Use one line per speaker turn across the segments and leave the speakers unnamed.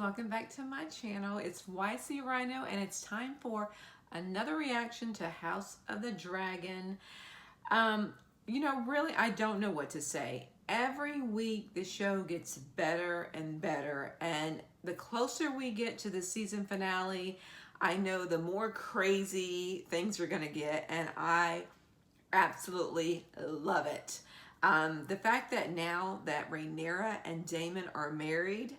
welcome back to my channel. It's YC Rhino and it's time for another reaction to House of the Dragon. Really, I don't know what to say. Every week the show gets better and better, and the closer we get to the season finale, I know the more crazy things are gonna get, and I absolutely love it. The fact that now that Rhaenyra and Daemon are married,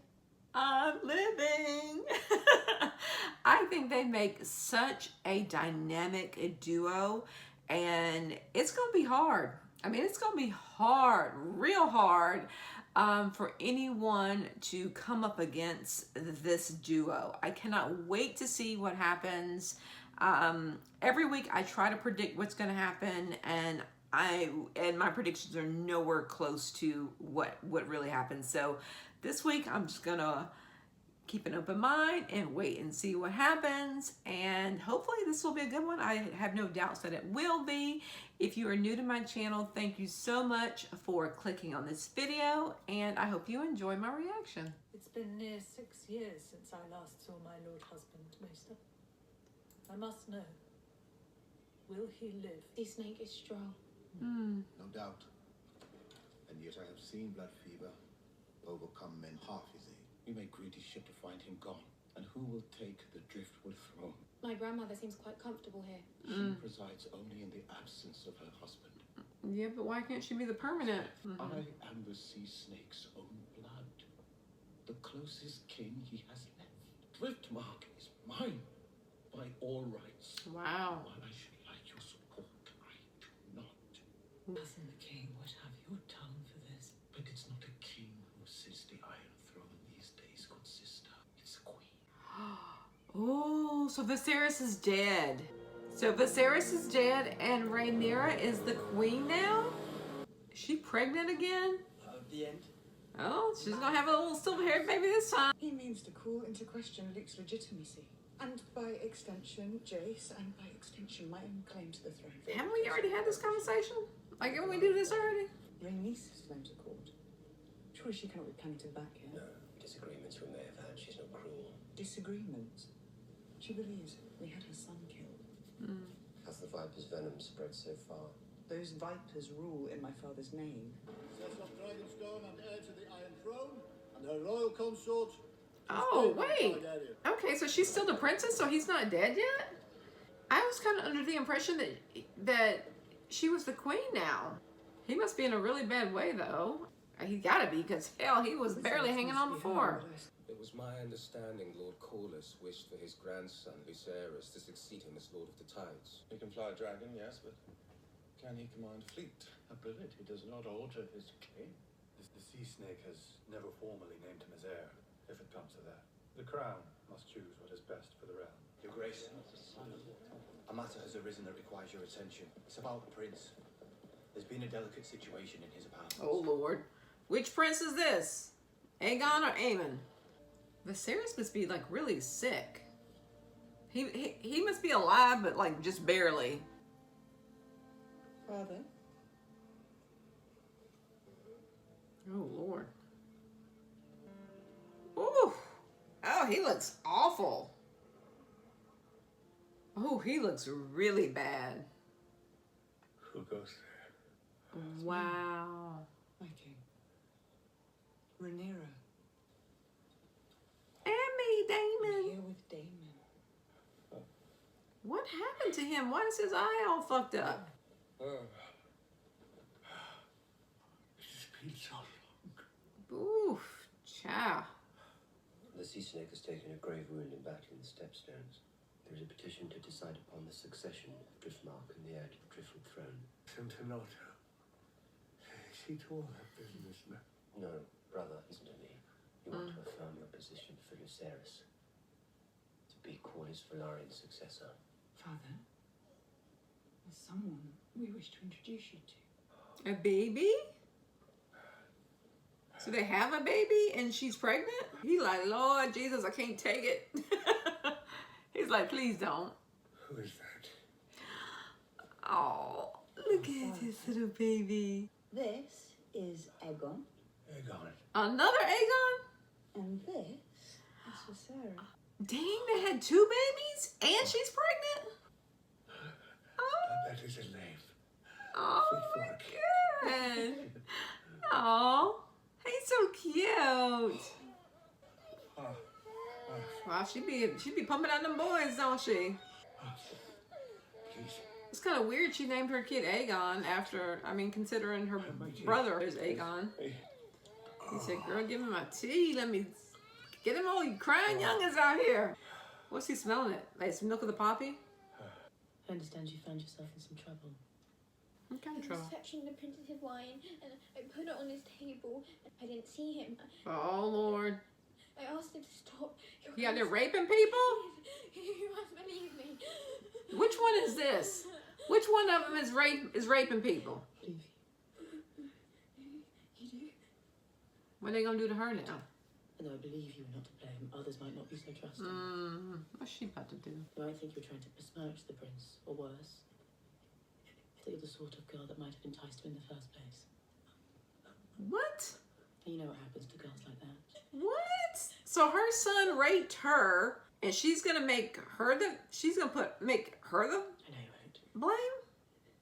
I'm living. I think they make such a dynamic duo, and it's gonna be hard. I mean, it's gonna be hard, real hard, for anyone to come up against this duo. I cannot wait to see what happens. Every week I try to predict what's gonna happen, and my predictions are nowhere close to what really happens. So this week I'm just gonna keep an open mind and wait and see what happens, and hopefully this will be a good one. I have no doubts that it will be. If you are new to my channel, thank you so much for clicking on this video, and I hope you enjoy my reaction.
It's been near 6 years since I last saw my lord husband, Maester. I must know, will he live?
The snake is strong.
No doubt. And yet I have seen blood fever overcome men half his age.
We make greedy ship to find him gone. And who will take the driftwood throne?
My grandmother seems quite comfortable here.
She presides only in the absence of her husband.
Yeah, but why can't she be the permanent?
I am the sea snake's own blood. The closest kin he has left. Driftmark is mine by all rights.
Wow.
While I should like your support, I do not.
Cousin the king would have your tongue for this.
But it's not a king who sits the Iron Throne these days, good sister. It's a queen.
Oh, so Viserys is dead. So Viserys is dead and Rhaenyra is the queen now? Is she pregnant again?
The end.
Oh, she's gonna have a little silver-haired baby this time.
He means to call into question Luke's legitimacy, and by extension, Jace, and by extension, my own claim to the throne.
Haven't we already had this conversation? Like, didn't we do this already?
Rhaenys is flown to court. Surely she cannot be planning to back here.
No, disagreements we may have had. She's not cruel.
Disagreements. She believes we had her son killed.
Has the viper's venom spread so far?
Those vipers rule in my father's name.
Princess of Dragonstone and heir to the Iron Throne, and her royal consort.
Oh, wait. Okay, so she's still the princess, so he's not dead yet? I was kind of under the impression that she was the queen now. He must be in a really bad way, though. He gotta be, because hell, he was barely hanging on before.
It was my understanding Lord Corlys wished for his grandson, Viserys, to succeed him as Lord of the Tides.
He can fly a dragon, yes, but can he command a fleet?
Ability does not alter his claim.
The sea snake has never formally named him as heir, if it comes to that. The crown must choose what is best for the realm.
Your Grace, a matter has arisen that requires your attention. It's about the prince. There's been a delicate situation in his apartment.
Oh, Lord. Which prince is this? Aegon or Aemon? Viserys must be, like, really sick. He must be alive, but, like, just barely.
Father?
Oh, Lord. Ooh. Oh, he looks awful. Oh, he looks really bad.
Who goes there?
Wow.
My king. Rhaenyra.
And me,
I'm
Daemon.
here with Daemon.
What happened to him? Why is his eye all fucked up?
It's been so long.
Oof. Chow.
The sea snake has taken a grave wound in battle in the Stepstones. There is a petition to decide upon the succession of Driftmark and the heir to the Driftwood throne.
Not. She told her business now.
No, brother, listen to me. You want to affirm your position for Viserys. To be Corlys Velarion's successor.
Father? There's someone we wish to introduce you to.
A baby? So they have a baby and she's pregnant? He like, Lord Jesus, I can't take it. He's like, please don't.
Who is that?
Oh, look at this little baby.
This is Aegon,
Aegon.
Another Aegon?
and this
It's for Sarah.
Dang, they had 2 babies and she's pregnant? Oh,
That is a name.
oh my god. Oh, he's so cute. Wow, she be pumping out them boys, don't she?
Please.
It's kind of weird she named her kid Aegon after, I mean, considering her brother is Aegon. He said, girl, give me my tea. Let me get them all you crying youngins out here. What's he smelling it? Like some milk of the poppy?
I understand you found yourself in some trouble.
What kind of
I
trouble?
was fetching the printed wine and I put it on his table. I didn't see him.
Oh, Lord.
I asked him to stop.
You out there raping people?
You must believe me.
Which one is this? Which one of them is raping people?
Believe
You do?
What are they gonna do to her now?
and I believe you are not to blame. Others might not be so trusting.
What's she about to do?
You might think you're trying to besmirch the prince, or worse, that you're the sort of girl that might have enticed him in the first place.
What?
And you know what happens to girls like that.
What? So her son raped her, and she's gonna make her the. She's gonna make her the
I know you won't.
blame.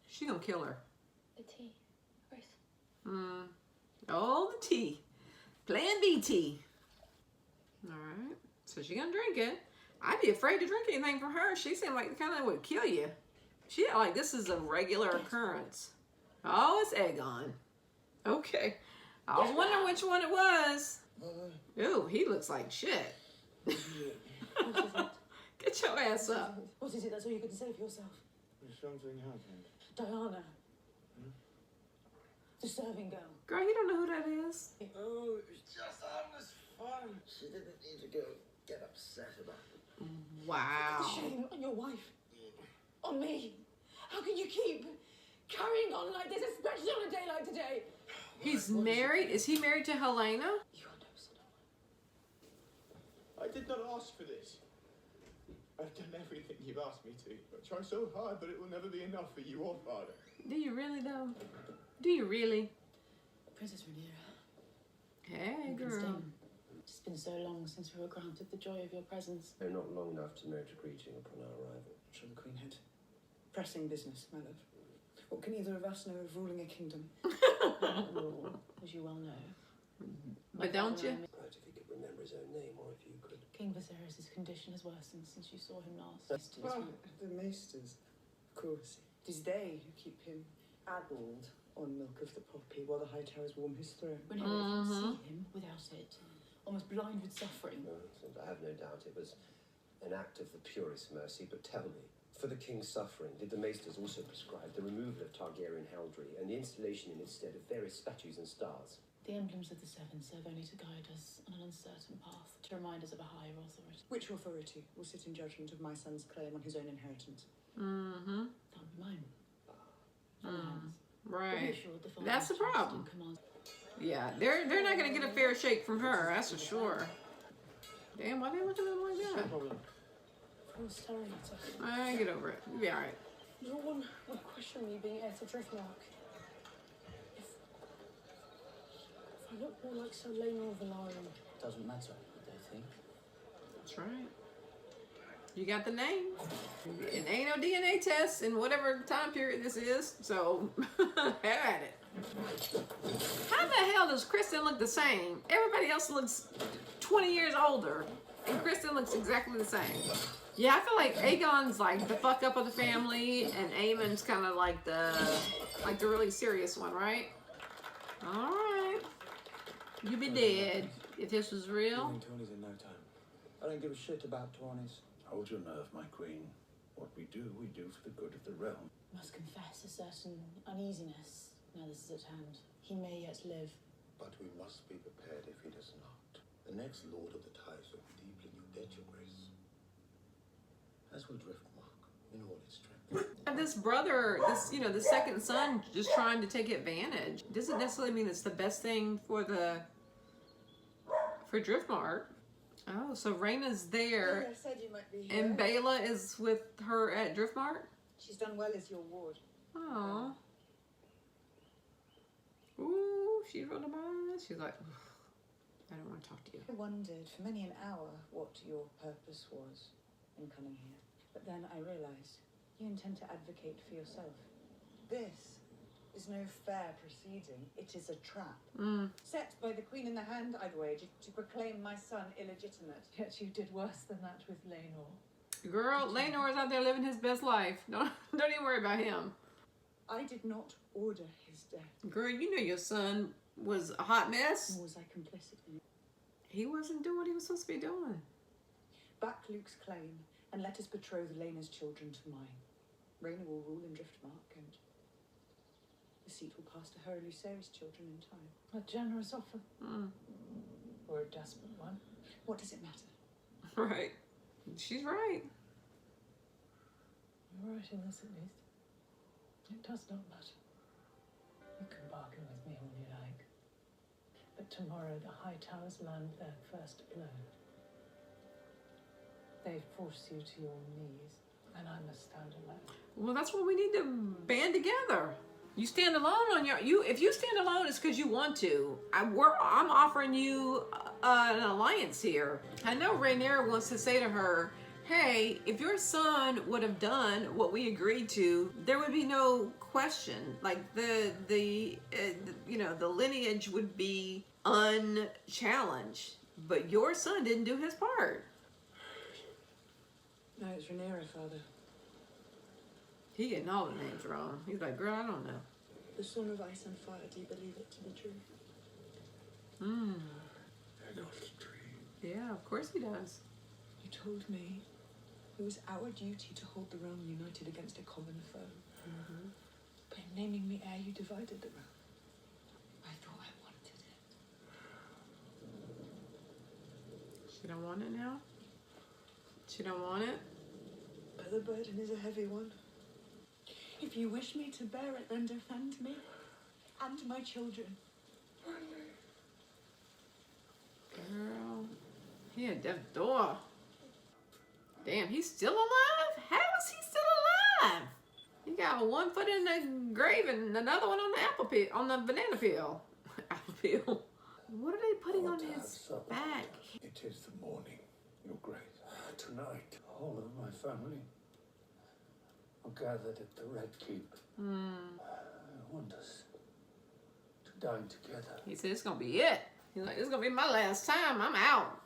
She's gonna kill her.
The tea. Grace.
Oh, the tea. Plan B tea. All right. So she gonna drink it. I'd be afraid to drink anything from her. She seemed like the kind that would kill you. She like this is a regular occurrence. Oh, it's Aegon. Okay. I was wondering which one it was. Ooh, he looks like shit.
What is it?
Get your ass up.
What is it? That's all you can say for yourself.
Something happened.
Diana. The serving girl.
Girl, you don't know who that is.
Oh, it was just harmless fun. She didn't need to go get upset about it.
Wow.
Shame on your wife. On me. How can you keep carrying on like this, especially on a day like today?
He's married? Is he married to Helena?
You are no son of
I did not ask for this. I've done everything you've asked me to. I try so hard, but it will never be enough for you or father.
Do you really, though? Do you really?
Princess Rhaenyra.
Hey,
Prince
girl.
Damon. It's been so long since we were granted the joy of your presence.
They're not long enough to merit a greeting upon our arrival.
Shall the Queen head? Pressing business, my love. What can either of us know of ruling a kingdom?
Rule, as you well know.
But don't you?
Right, if he could remember his own name, or if you could.
King Viserys' condition has worsened since you saw him last.
Well, the maesters, of course. It is they who keep him addled on milk of the poppy while the high towers warm his throne.
Whenever you see him without it, almost blind with suffering.
No, I have no doubt it was an act of the purest mercy, but tell me, for the king's suffering, did the maesters also prescribe the removal of Targaryen heraldry and the installation in its stead of various statues and stars?
The emblems of the Seven serve only to guide us on an uncertain path, to remind us of a higher authority.
Which authority will sit in judgment of my son's claim on his own inheritance?
That would be mine.
Right. That's the problem. Yeah, they're not gonna get a fair shake from her, that's for sure. Damn, why they looking at him like that?
I'm sorry,
Alright, get over it. You'll be alright.
no one would question me being heir to Driftmark. If I look more like Rhaenyra of Valarian.
Doesn't matter what they think.
That's right. You got the name. It ain't no DNA test in whatever time period this is, so have at it. How the hell does Kristen look the same? Everybody else looks 20 years older, and Kristen looks exactly the same. Yeah, I feel like Aegon's like the fuck up of the family, and Aemon's kind of like the really serious one, right? All right, you be dead if this was real.
Tony's in no time. I don't give a shit about Tony's.
Hold your nerve, my queen. What we do for the good of the realm.
Must confess a certain uneasiness now this is at hand. He may yet live.
But we must be prepared if he does not. The next Lord of the Tides will be deeply in your debt, your grace. As will Driftmark, in all its strength.
And this brother, the second son, just trying to take advantage. Doesn't necessarily mean it's the best thing for Driftmark. Oh, so Rhaenyra's there,
I said you might be here.
and Bela is with her at Driftmark.
She's done well as your ward.
Oh. Ooh, she rolled her eyes. She's like, I don't want to talk to you.
I wondered for many an hour what your purpose was in coming here. But then I realised you intend to advocate for yourself. This is no fair proceeding. It is a trap. Set by the Queen in the Hand, I'd wager, to proclaim my son illegitimate.
Yet you did worse than that with Rhaenyra.
Girl, Rhaenyra is out there living his best life. Don't even worry about him.
I did not order his death.
Girl, you know your son was a hot mess.
Nor was I complicit in it.
He wasn't doing what he was supposed to be doing.
Back Luke's claim, and let us betroth Laena's children to mine. Rhaenyra will rule in Driftmark, and the seat will pass to her and Viserys' children in time.
A generous offer. Or a desperate one.
What does it matter?
Right. She's right.
You're right in this, at least. It does not matter. You can bargain with me all you like. But tomorrow the High Towers land their first blow. They force you to your knees, and I must stand alone.
Well, that's what we need to band together. You stand alone on if you stand alone, it's because you want to. I'm offering you an alliance here. I know Rhaenyra wants to say to her, hey, if your son would have done what we agreed to, there would be no question. Like the lineage would be unchallenged. But your son didn't do his part.
No, it's Rhaenyra, Father.
He getting all the names wrong. He's like, girl, I don't know.
The son of ice and fire, do you believe it to be true?
Yeah, of course he does.
You told me it was our duty to hold the realm united against a common foe. By naming me heir, you divided the realm. I thought I wanted it.
She don't want it now? She don't want it?
But the burden is a heavy one. If you wish me to bear it, then defend me and my children.
Girl, he had death's door. Damn, he's still alive? How is he still alive? He got one foot in the grave and another one on the apple peel, on the banana peel. Apple peel. What are they putting on his back?
It is the morning, Your Grace. Tonight, all of my family are gathered at the Red Keep. I want us to dine together.
He said it's gonna be it. He's like, it's gonna be my last time. I'm out.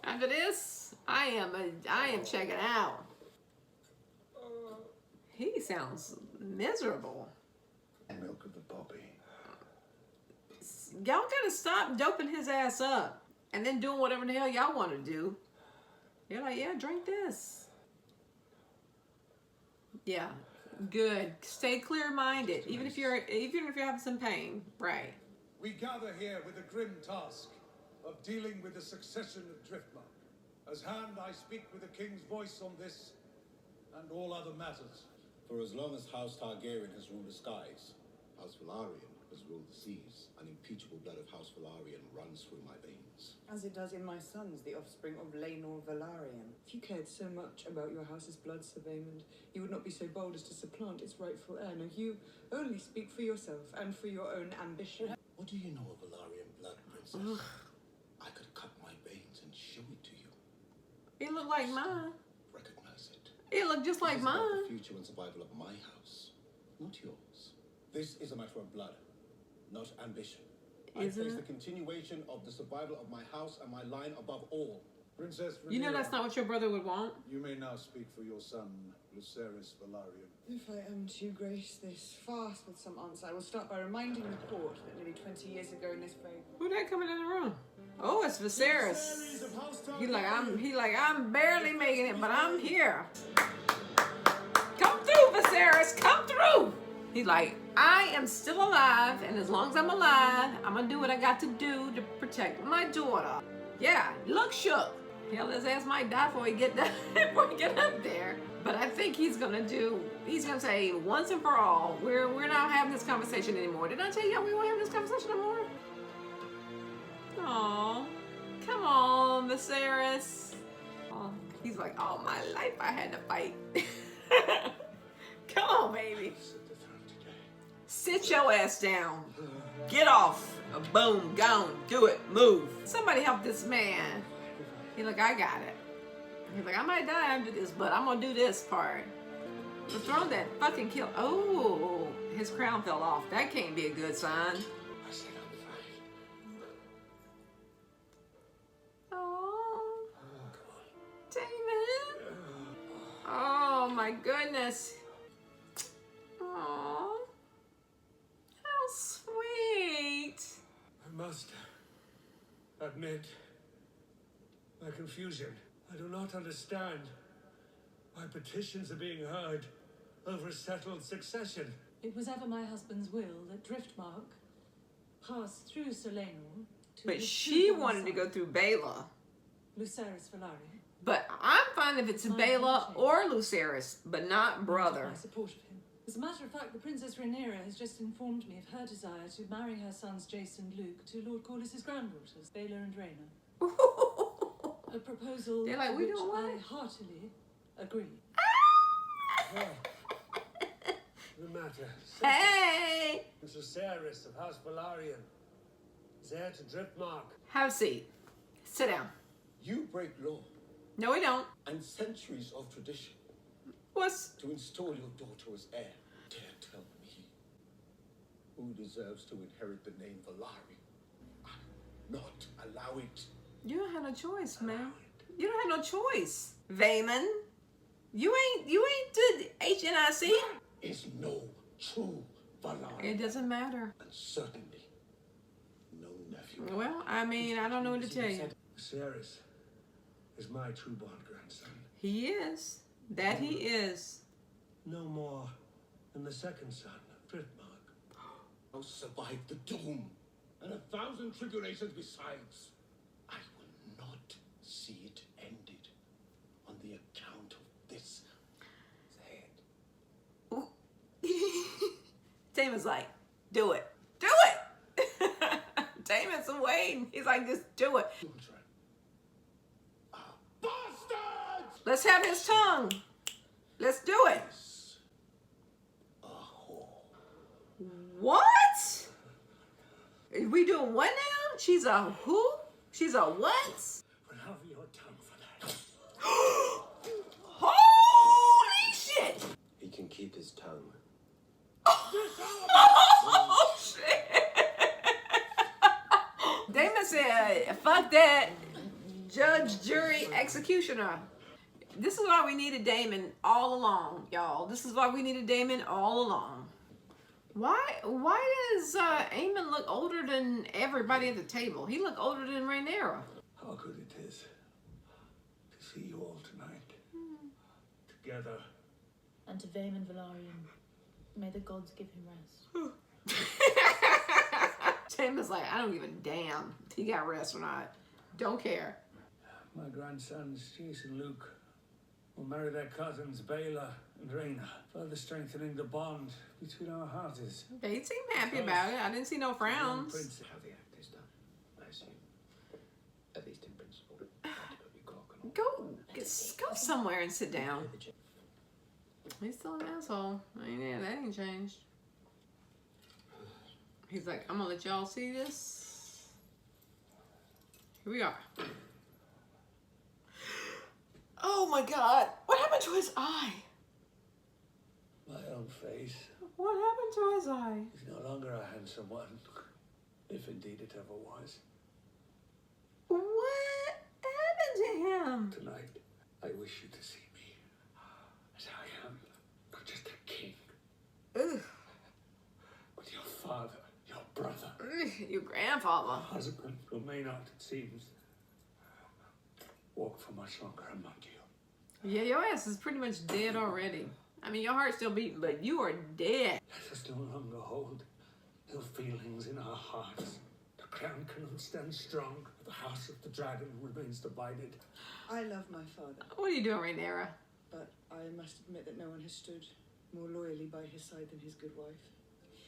After this, I am checking out. He sounds miserable.
Milk of the poppy.
Y'all gotta stop doping his ass up and then doing whatever the hell y'all want to do. You're like, yeah, drink this. Yeah, good. Stay clear-minded, even if you're having some pain, right?
We gather here with the grim task of dealing with the succession of Driftmark. As hand, I speak with the king's voice on this and all other matters.
For as long as House Targaryen has ruled the skies, House Velaryon has ruled the seas. Unimpeachable blood of House Velaryon runs through my veins.
As it does in my sons, the offspring of Rhaenyra Velaryon. If you cared so much about your house's blood, Sir Vaymond, you would not be so bold as to supplant its rightful heir. No, you only speak for yourself and for your own ambition.
What do you know of Velaryon blood, Princess? I could cut my veins and show it to you.
It looked like mine.
Recognize it.
It looked just like
This is about
mine.
the future and survival of my house, not yours. This is a matter of blood, not ambition. I
Isn't
place
it?
the continuation of the survival of my house and my line above all.
Princess Rhaenyra,
You know that's not what your brother would want.
You may now speak for your son, Viserys Velaryon.
If I am to grace this fast with some answer, I will start by reminding the court that nearly 20 years ago in this very...
Who that coming in the room? Oh, it's Viserys. He like I'm barely making it, but I'm here. Come through, Viserys. Come through. He's like, I am still alive, and as long as I'm alive, I'm gonna do what I got to do to protect my daughter. Yeah, look shook. Hell, his ass might die before he get up there. But I think he's gonna say once and for all, we're not having this conversation anymore. Did I tell you we weren't having this conversation anymore? Aw, come on, Viserys. Oh, he's like, all my life I had to fight. Come on, baby. Sit your ass down. Get off. Boom, gone, do it, move. Somebody help this man. He's like, I got it. He's like, I might die after this, but I'm gonna do this part. The throne that fucking killed. Oh, his crown fell off. That can't be a good sign.
I said I'm fine.
Oh, David. Oh my goodness. Oh, how sweet.
I must admit my confusion. I do not understand why petitions are being heard over a settled succession.
It was ever my husband's will that Driftmark pass through Solenor to
But
his
she
two-born
wanted to
son,
go through Bela.
Lucerys Velaryon.
But I'm fine if it's
My
Bela
handshake.
or Lucerys, but not brother.
My support of him. As a matter of fact, the Princess Rhaenyra has just informed me of her desire to marry her sons Jace and Luke to Lord Corlys's granddaughters, Bela and Rhaena. A proposal
They're like,
to
"We
which
don't want
I
it."
heartily agree.
The matter.
Hey!
Viserys of House Velaryon is heir to Driftmark.
Have a seat. Sit down.
You break law
No, we don't.
and centuries of tradition
What's...
to install your daughter as heir. Dare tell me who deserves to inherit the name Velaryon? I will not allow it.
You don't have no choice, man. You don't have no choice. Vayman. You ain't the HNIC.
There is no true Velaryon.
It doesn't matter.
And certainly no nephew.
Well, I mean, I don't know what to tell you.
Viserys is my true-born grandson.
He is. That he is.
No more than the second son of Driftmark.
I'll survive the doom and 1,000 tribulations besides. I will not see it ended on the account of this. Say it.
Damon's like, do it. Do it! Damon's waiting. He's like, just do it.
Children are bastards!
Let's have his tongue. Let's do it.
A whore.
What? Are we doing what now? She's a who? She's a what?
Have your tongue for that.
Holy shit!
He can keep his tongue.
Oh shit! Damon said, fuck that. Judge, jury, executioner. This is why we needed Damon all along, y'all. This is why we needed Damon all along. Why does Aemon look older than everybody at the table? He look older than Rhaenyra.
How good it is to see you all tonight. Together.
And to Vaemon Velaryon, may the gods give him rest.
Damon's like, I don't give a damn if he got rest or not. Don't care.
My grandsons, Jace and Luke, will marry their cousins, Bela and Rhaena, further strengthening the bond between our houses.
They seem happy about it. I didn't see no frowns.
Prince, how the act is done, I assume. At least in principle.
Go somewhere and sit down. He's still an asshole. I mean, yeah, that ain't changed. He's like, I'm gonna let y'all see this. Here we are. Oh my God! What happened to his eye?
My own face
What happened to his eye?
is no longer a handsome one, if indeed it ever was.
What happened to him?
Tonight, I wish you to see me as I am, not just a king,
Ugh.
but your father, your brother,
Your grandfather.
husband, who may not, it seems, walk for much longer among you.
Yeah, your ass is pretty much dead already. I mean, your heart's still beating, but you are dead.
Let us no longer hold ill feelings in our hearts. The crown cannot stand strong. The house of the dragon remains divided.
I love my father,
What are you doing, Rhaenyra?
but I must admit that no one has stood more loyally by his side than his good wife.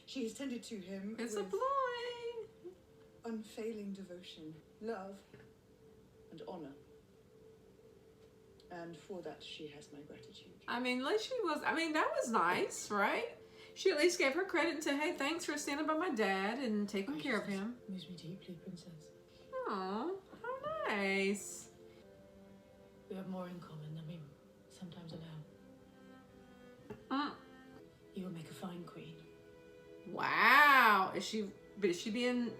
She has tended to him
It's a
with
boy.
unfailing devotion, love, and honor. And for that, she has my gratitude.
I mean, at least she was. I mean, that was nice, right? She at least gave her credit and said, hey, thanks for standing by my dad and taking care of him.
Moves me deeply, Princess.
Oh, how nice.
We have more in common than we sometimes allow. You will make a fine queen.
Wow. Is she being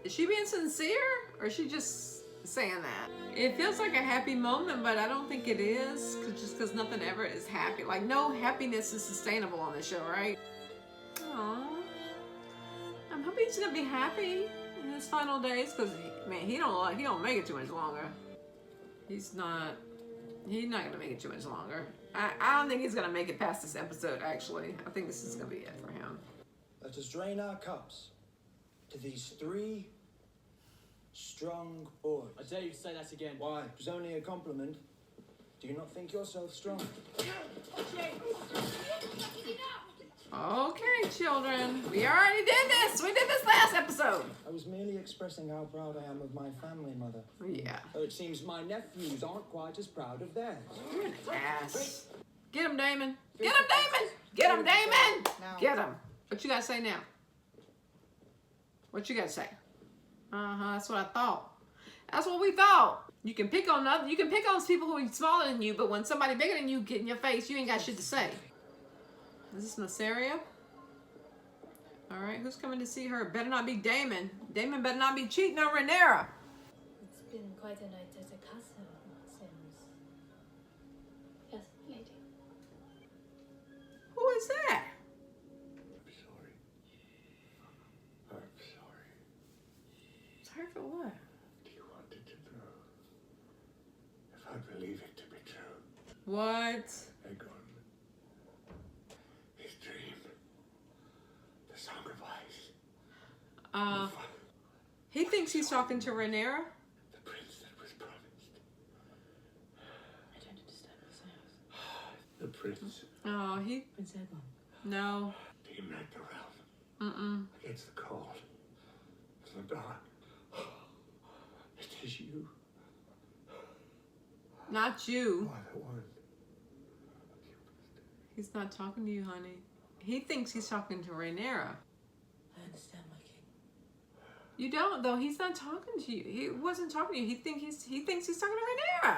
sincere, or is she just saying that? It feels like a happy moment, but I don't think it is, just because nothing ever is happy. Like, no happiness is sustainable on this show, right? Aww. I'm hoping he's gonna be happy in his final days, because he don't make it too much longer. He's not gonna make it too much longer. I don't think he's gonna make it past this episode, actually. I think this is gonna be it for him.
Let us drain our cups to these 3 strong boys.
I dare you to say that again.
Why? It was only a compliment. Do you not think yourself strong?
Okay, children. We already did this. We did this last episode.
I was merely expressing how proud I am of my family, Mother.
Yeah.
Though it seems my nephews aren't quite as proud of theirs.
You're an ass. Get him, Damon. Get him, Damon. Get him, Damon. Get him. What you gotta say now? What you gotta say? That's what I thought. That's what we thought. You can pick on people who are smaller than you, but when somebody bigger than you get in your face, you ain't got shit to say. Is this Viserys? Alright, who's coming to see her? Better not be Damon. Damon better not be cheating on Rhaenyra.
It's been quite a night at the castle, Sims.
Yes, lady.
Who is that?
I'm sorry.
Sorry for what?
Do you want it to know? If I believe it to be true.
What?
Aegon. His dream. The Song of Ice.
He thinks he's talking to Rhaenyra.
The prince that was promised.
I don't understand Viserys.
The prince.
Oh,
Prince Aegon.
No.
To unite the realm. Against the cold. And the dark. It is you.
Not you.
You are the one.
He's not talking to you, honey. He thinks he's talking to Rhaenyra.
I understand, my king.
You don't, though. He's not talking to you. He wasn't talking to you. He thinks he's talking to Rhaenyra.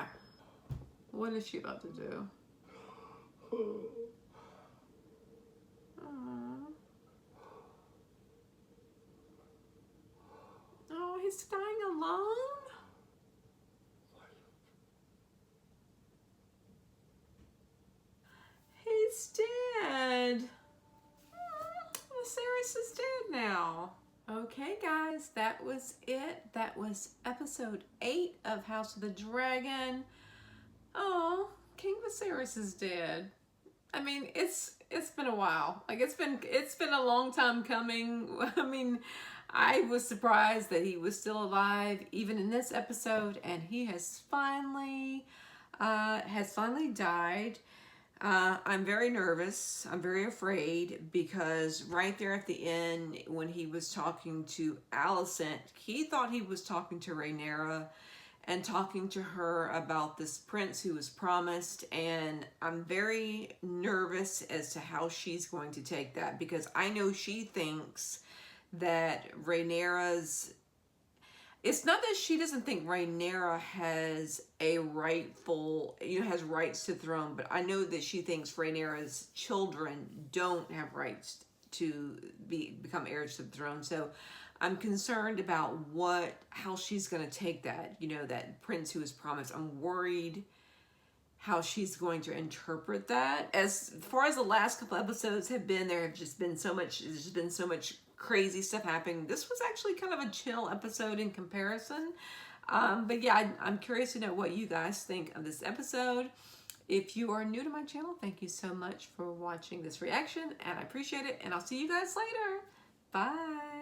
What is she about to do? Aww. Oh, he's dying alone? He's dead. Viserys is dead now. Okay, guys, that was it. That was episode 8 of House of the Dragon. Oh, King Viserys is dead. I mean, it's been a while. Like, it's been a long time coming. I mean, I was surprised that he was still alive even in this episode, and he has finally died. I'm very nervous. I'm very afraid, because right there at the end, when he was talking to Alicent, he thought he was talking to Rhaenyra and talking to her about this prince who was promised, and I'm very nervous as to how she's going to take that, because I know she thinks that Rhaenyra's... It's not that she doesn't think Rhaenyra has a rightful, has rights to the throne, but I know that she thinks Rhaenyra's children don't have rights to become heirs to the throne. So I'm concerned about how she's going to take that, that prince who was promised. I'm worried how she's going to interpret that. As far as the last couple episodes have been, there's just been so much crazy stuff happening. This was actually kind of a chill episode in comparison. But yeah, I'm curious to know what you guys think of this episode. If you are new to my channel, thank you so much for watching this reaction, and I appreciate it, and I'll see you guys later. Bye.